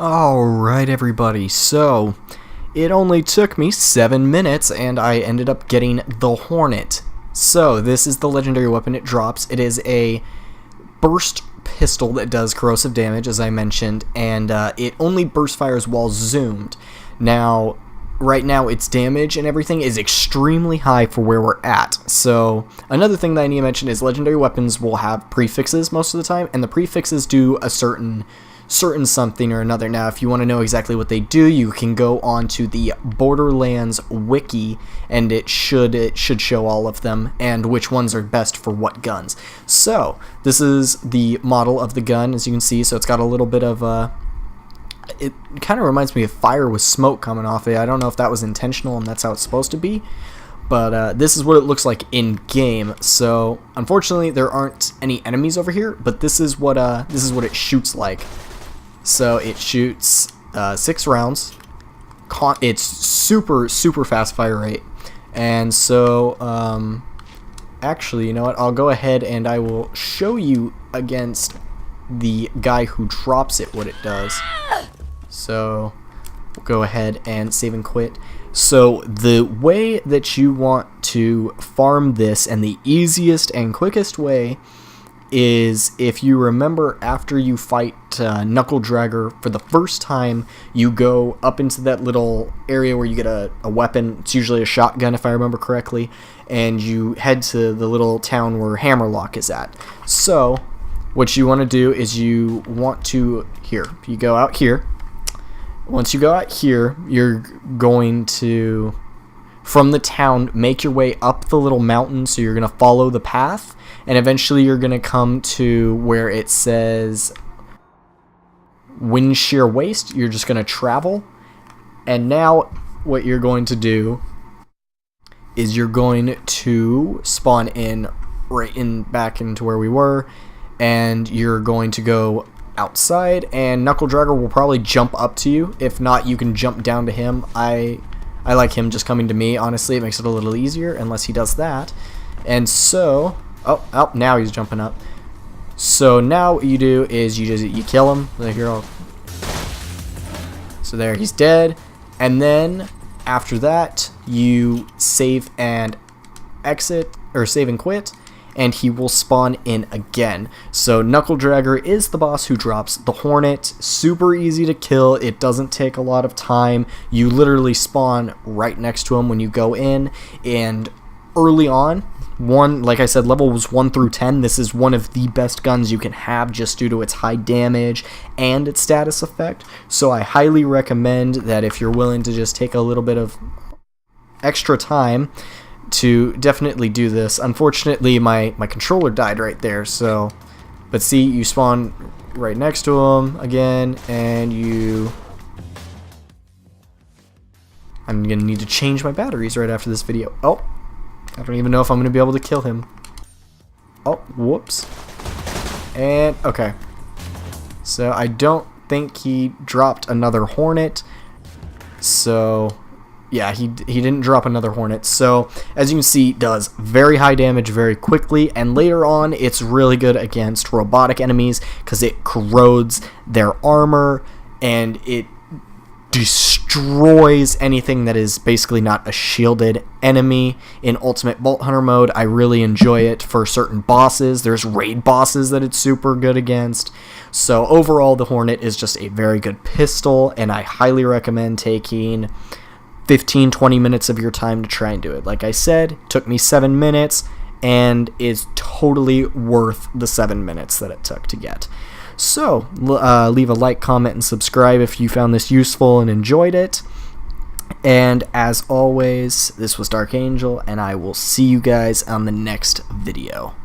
Alright everybody, so it only took me 7 minutes and I ended up getting the Hornet. So this is the legendary weapon it drops. It is a burst pistol that does corrosive damage, as I mentioned, and it only burst fires while zoomed. Now, right now its damage and everything is extremely high for where we're at. So another thing that I need to mention is legendary weapons will have prefixes most of the time, and the prefixes do a certain something or another. Now, if you want to know exactly what they do, you can go on to the Borderlands wiki, and it should show all of them and which ones are best for what guns. So this is the model of the gun, as you can see. So it's got a little bit of it kind of reminds me of fire with smoke coming off it. I don't know if that was intentional and that's how it's supposed to be, but this is what it looks like in game. So unfortunately there aren't any enemies over here, but this is what it shoots like. So it shoots 6 rounds. It's super fast fire rate, and so actually, you know what? I'll go ahead and I will show you against the guy who drops it what it does. So we'll go ahead and save and quit. So the way that you want to farm this, and the easiest and quickest way, is if you remember, after you fight Knuckle Dragger for the first time, you go up into that little area where you get a weapon. It's usually a shotgun, if I remember correctly, and you head to the little town where Hammerlock is at. So what you want to do is you go out here. Once you go out here, you're going to, from the town, make your way up the little mountain. So you're going to follow the path, and eventually you're going to come to where it says Wind Shear Waste. You're just going to travel, and now what you're going to do is you're going to spawn in back into where we were, and you're going to go outside, and Knuckle Dragger will probably jump up to you. If not, you can jump down to him. I like him just coming to me. Honestly, it makes it a little easier, unless he does that. And so, oh, now he's jumping up. So now what you do is you kill him. So there, he's dead. And then after that, you save and exit, or save and quit, and he will spawn in again. So Knuckle Dragger is the boss who drops the Hornet. Super easy to kill. It doesn't take a lot of time. You literally spawn right next to him when you go in, and early on, like I said, level was 1 through 10. This is one of the best guns you can have just due to its high damage and its status effect. So I highly recommend that if you're willing to just take a little bit of extra time, to definitely do this. Unfortunately, my controller died right there, so, but see, you spawn right next to him again, and I'm gonna need to change my batteries right after this video. Oh, I don't even know if I'm gonna be able to kill him. Oh, whoops. And okay, so I don't think he dropped another Hornet, so yeah, he didn't drop another Hornet. So as you can see, it does very high damage very quickly, and later on it's really good against robotic enemies because it corrodes their armor and it destroys anything that is basically not a shielded enemy. In Ultimate Bolt Hunter mode, I really enjoy it for certain bosses. There's raid bosses that it's super good against. So overall, the Hornet is just a very good pistol, and I highly recommend taking 15-20 minutes of your time to try and do it. Like I said, it took me 7 minutes, and is totally worth the 7 minutes that it took to get. So leave a like, comment, and subscribe if you found this useful and enjoyed it. And as always, this was Dark Angel, and I will see you guys on the next video.